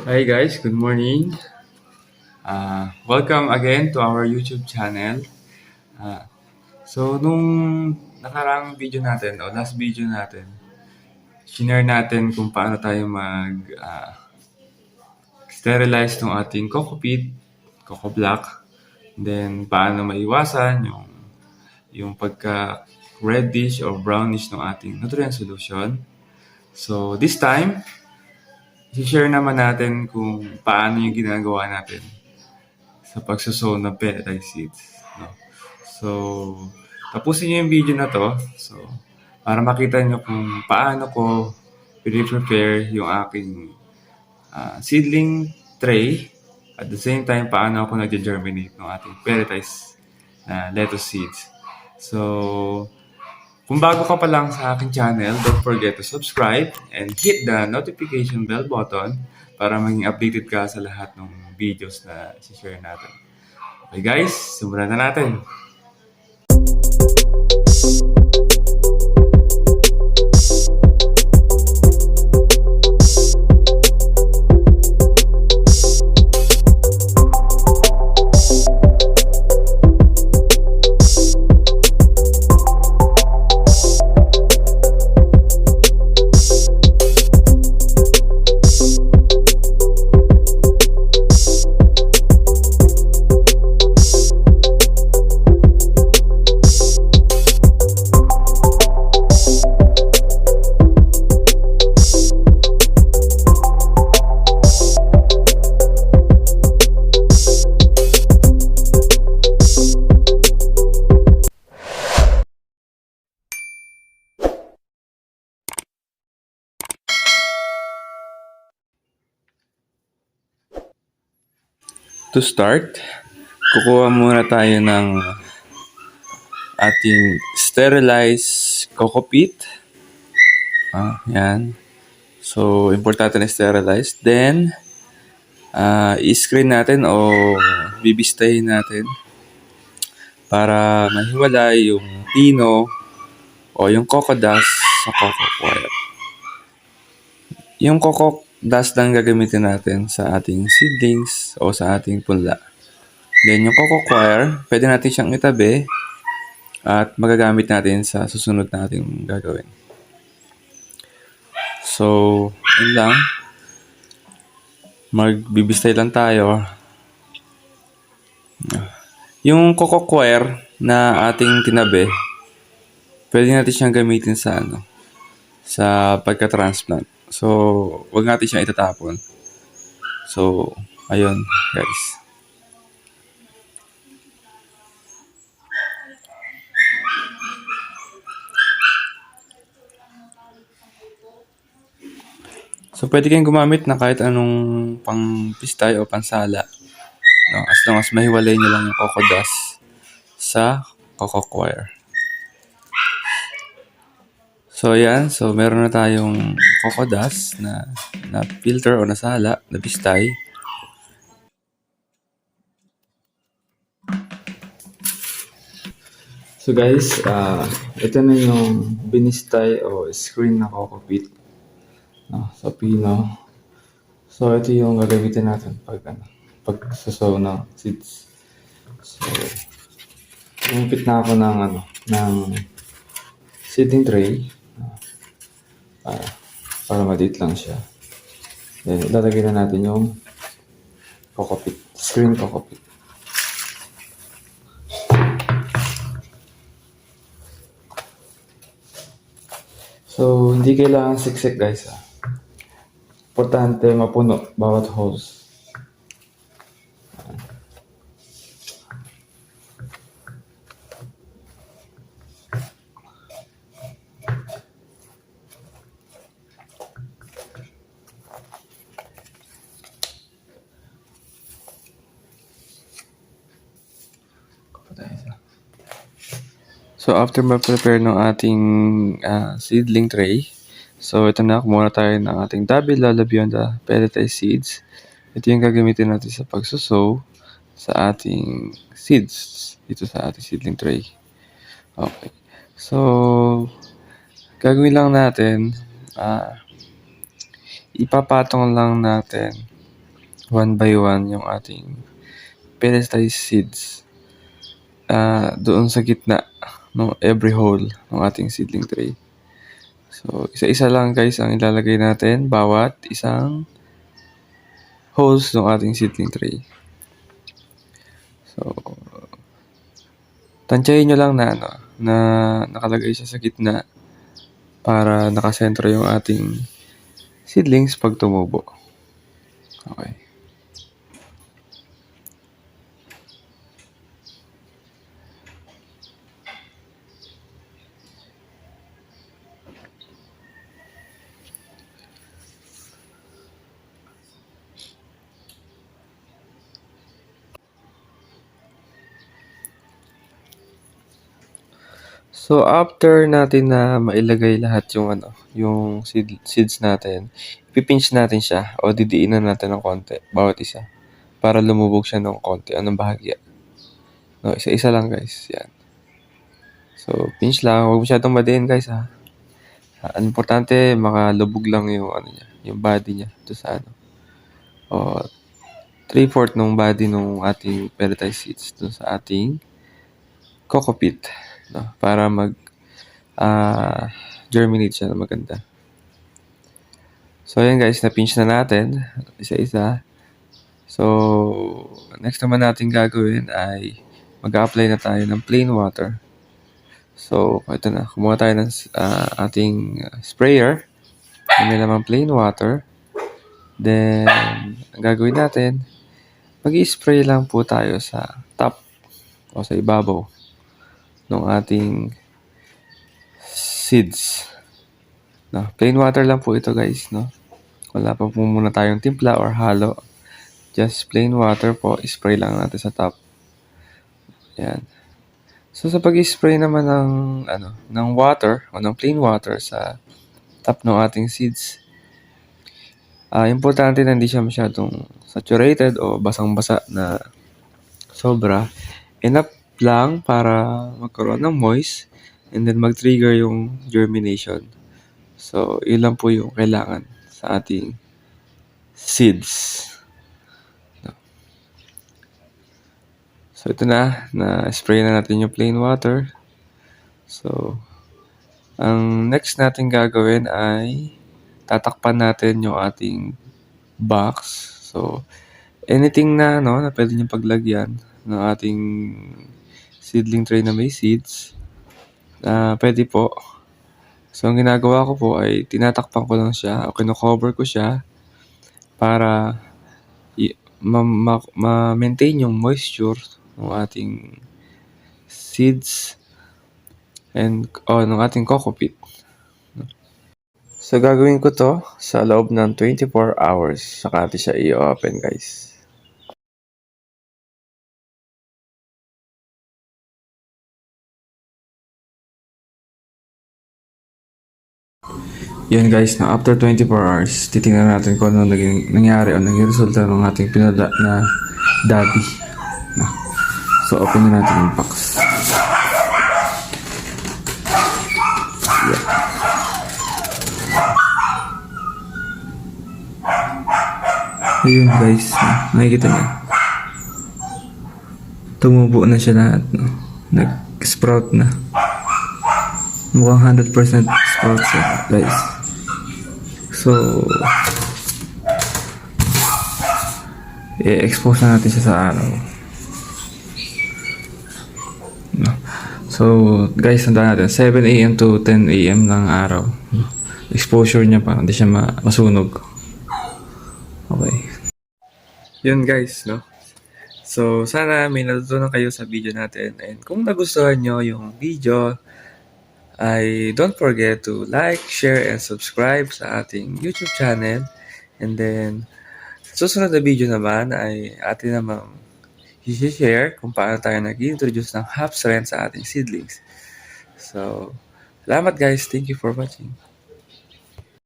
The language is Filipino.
Hi guys, good morning. Welcome again to our YouTube channel. Ah, nung nakarang video natin o last video natin, shinare natin kung paano tayo sterilize ng ating coco peat, coco black, then paano maiwasan yung pagka reddish or brownish ng ating nutrient solution. So this time, i-share naman natin kung paano yung ginagawa natin sa pagsusow ng pelletized seeds. No? So, tapusin niyo yung video na to. So, para makita niyo kung paano ko prepare yung aking seedling tray. At the same time, paano ako nag-germinate ng ating pelletized na lettuce seeds. So, kung bago ka pa lang sa aking channel, don't forget to subscribe and hit the notification bell button para maging updated ka sa lahat ng videos na share natin. Okay guys, simulan na natin. To start, kukuha muna tayo ng ating sterilized coco peat. Yan. So, importante na sterilized. Then, i-screen natin o bibistahin natin para mahiwalay yung pino o yung coco dust sa coco coir. Yung coco dust lang gagamitin natin sa ating seedlings o sa ating punla. Then yung coco coir, pwede natin siyang itabi at magagamit natin sa susunod nating gagawin. So, yun lang. Magbibistay lang tayo. Yung coco coir na ating tinabi, pwede natin siyang gamitin sa pagka-transplant. So, wag natin siyang itatapon. So, ayun, guys. So, pwede kayong gumamit na kahit anong pang-pistay o pansala. No? As long as mahiwalay nyo lang yung coco dust sa coco coir. So, yan. So, meron na tayong coco dust na filter o nasala, na pistay. So, guys, ito na yung binistay o screen na coco peat. Sa pino. So, ito yung gagamitin natin pag-sow ng seeds. So, gumupit na ako ng seeding tray para maliit lang siya. Then, ilalagay na natin yung coco peat, screen coco peat. So, hindi kailangan siksik guys. Importante mapuno bawat holes. So, after ma-prepare ng ating seedling tray, so ito na, kumuha tayo ng ating Dabil Lala Beyond the pelletized seeds. Ito yung gagamitin natin sa pagsusow sa ating seeds dito sa ating seedling tray. Okay. So, gagawin lang natin, ipapatong lang natin one by one yung ating pelletized seeds doon sa gitna ng every hole ng ating seedling tray. So, isa-isa lang guys ang ilalagay natin bawat isang holes ng ating seedling tray. So, tansyahin nyo lang na nakalagay siya sa gitna para nakasentro yung ating seedlings pag tumubo. Okay. So, after natin na mailagay lahat yung seeds natin, ipipinch natin siya o didiinan natin ng konti, bawat isa, para lumubog siya ng konti, anong bahagya. No, isa-isa lang guys, yan. So, pinch lang, huwag masyadong madiin guys ha. Ang importante, makalubog lang yung yung body niya, ito sa o 3/4 ng body ng ating pelletized seeds dun sa ating coco peat, no? Para germinate siya na maganda. So, ayan guys, na-pinch na natin, isa-isa. So, next naman natin gagawin ay mag-apply na tayo ng plain water. So, ito na, kumuha tayo ng ating sprayer. May naman plain water. Then, ang gagawin natin, mag-i-spray lang po tayo sa top o sa ibabaw ng ating seeds. No, plain water lang po ito guys, no? Wala pa po muna tayong timpla or halo. Just plain water po, spray lang natin sa top. Yan. So sa pag-spray naman ng water o ng plain water sa top ng ating seeds, importante na hindi siya masyadong saturated o basang-basa na sobra. Enough lang para magkaroon ng moist and then mag-trigger yung germination. So, yun lang po yung kailangan sa ating seeds. So, ito na-spray na natin yung plain water. So, ang next natin gagawin ay tatakpan natin yung ating box. So, anything na pwede nyo paglagyan ng ating seedling tray na may seeds, pwede po. So, ang ginagawa ko po ay tinatakpan ko lang siya o kino-cover ko siya para ma-maintain yung moisture ng ating seeds and ng ating coco peat. So, gagawin ko to sa loob ng 24 hours. Saka natin siya i-open, guys. Yan guys, after 24 hours, titingnan natin kung ano nangyari o naging resulta ng ating pinada na dabi. So, open na natin yung box. Yeah. Ayun guys, nakikita niyo. Tumubo na siya lahat. Nag-sprout na. Mukhang 100% sprout siya guys. So, i-expose na natin siya sa araw. So, guys, tandaan natin, 7 AM to 10 AM ng araw. Exposure niya para hindi siya masunog. Okay. Yun guys, So, sana may natutunan kayo sa video natin. And kung nagustuhan nyo yung video, ay don't forget to like, share, and subscribe sa ating YouTube channel. And then, susunod na video naman ay atin namang i-share kung paano tayo nag-introduce ng half strength sa ating seedlings. So, salamat guys. Thank you for watching.